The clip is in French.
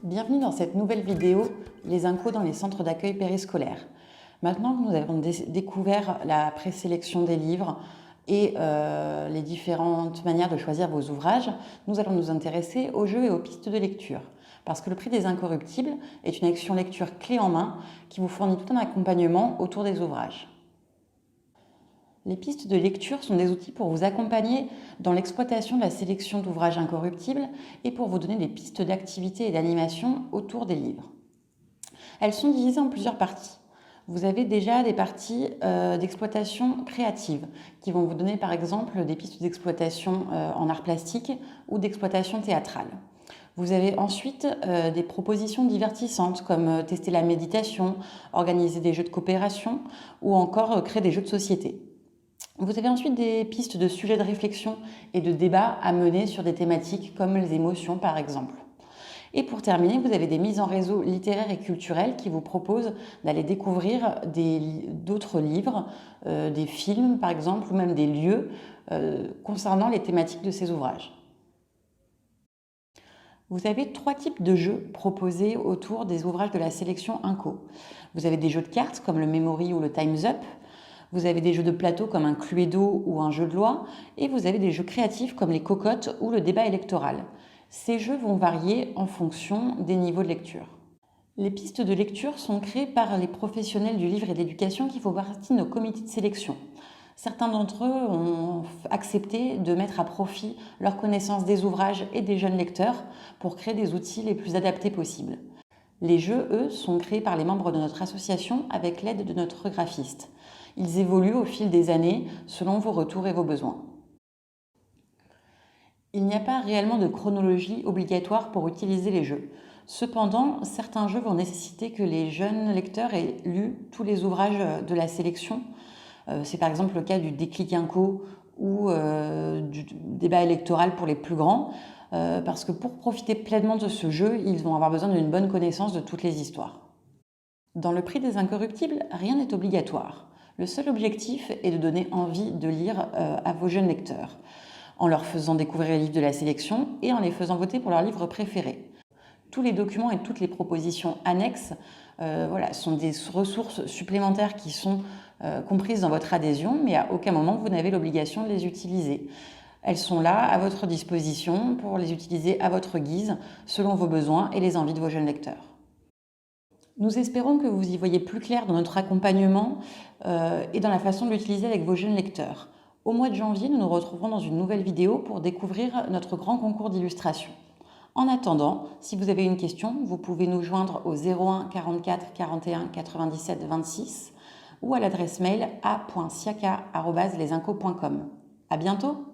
Bienvenue dans cette nouvelle vidéo, les incos dans les centres d'accueil périscolaires. Maintenant que nous avons découvert la présélection des livres et les différentes manières de choisir vos ouvrages, nous allons nous intéresser aux jeux et aux pistes de lecture. Parce que le prix des incorruptibles est une action lecture clé en main qui vous fournit tout un accompagnement autour des ouvrages. Les pistes de lecture sont des outils pour vous accompagner dans l'exploitation de la sélection d'ouvrages incorruptibles et pour vous donner des pistes d'activité et d'animation autour des livres. Elles sont divisées en plusieurs parties. Vous avez déjà des parties d'exploitation créative qui vont vous donner par exemple des pistes d'exploitation en art plastique ou d'exploitation théâtrale. Vous avez ensuite des propositions divertissantes comme tester la méditation, organiser des jeux de coopération ou encore créer des jeux de société. Vous avez ensuite des pistes de sujets de réflexion et de débat à mener sur des thématiques comme les émotions par exemple. Et pour terminer, vous avez des mises en réseau littéraires et culturelles qui vous proposent d'aller découvrir d'autres livres, des films par exemple, ou même des lieux concernant les thématiques de ces ouvrages. Vous avez 3 types de jeux proposés autour des ouvrages de la sélection Inco. Vous avez des jeux de cartes comme le Memory ou le Time's Up. Vous avez des jeux de plateau comme un Cluedo ou un jeu de loi. Et vous avez des jeux créatifs comme les cocottes ou le débat électoral. Ces jeux vont varier en fonction des niveaux de lecture. Les pistes de lecture sont créées par les professionnels du livre et de l'éducation qui font partie de nos comités de sélection. Certains d'entre eux ont accepté de mettre à profit leur connaissance des ouvrages et des jeunes lecteurs pour créer des outils les plus adaptés possibles. Les jeux, eux, sont créés par les membres de notre association avec l'aide de notre graphiste. Ils évoluent au fil des années selon vos retours et vos besoins. Il n'y a pas réellement de chronologie obligatoire pour utiliser les jeux. Cependant, certains jeux vont nécessiter que les jeunes lecteurs aient lu tous les ouvrages de la sélection. C'est par exemple le cas du déclic Inco ou du débat électoral pour les plus grands, parce que pour profiter pleinement de ce jeu, ils vont avoir besoin d'une bonne connaissance de toutes les histoires. Dans le prix des incorruptibles, rien n'est obligatoire. Le seul objectif est de donner envie de lire à vos jeunes lecteurs, en leur faisant découvrir les livres de la sélection et en les faisant voter pour leur livre préféré. Tous les documents et toutes les propositions annexes sont des ressources supplémentaires qui sont comprises dans votre adhésion, mais à aucun moment vous n'avez l'obligation de les utiliser. Elles sont là à votre disposition pour les utiliser à votre guise, selon vos besoins et les envies de vos jeunes lecteurs. Nous espérons que vous y voyez plus clair dans notre accompagnement et dans la façon de l'utiliser avec vos jeunes lecteurs. Au mois de janvier, nous nous retrouverons dans une nouvelle vidéo pour découvrir notre grand concours d'illustration. En attendant, si vous avez une question, vous pouvez nous joindre au 01 44 41 97 26 ou à l'adresse mail a.siaka@lesinco.com. À bientôt!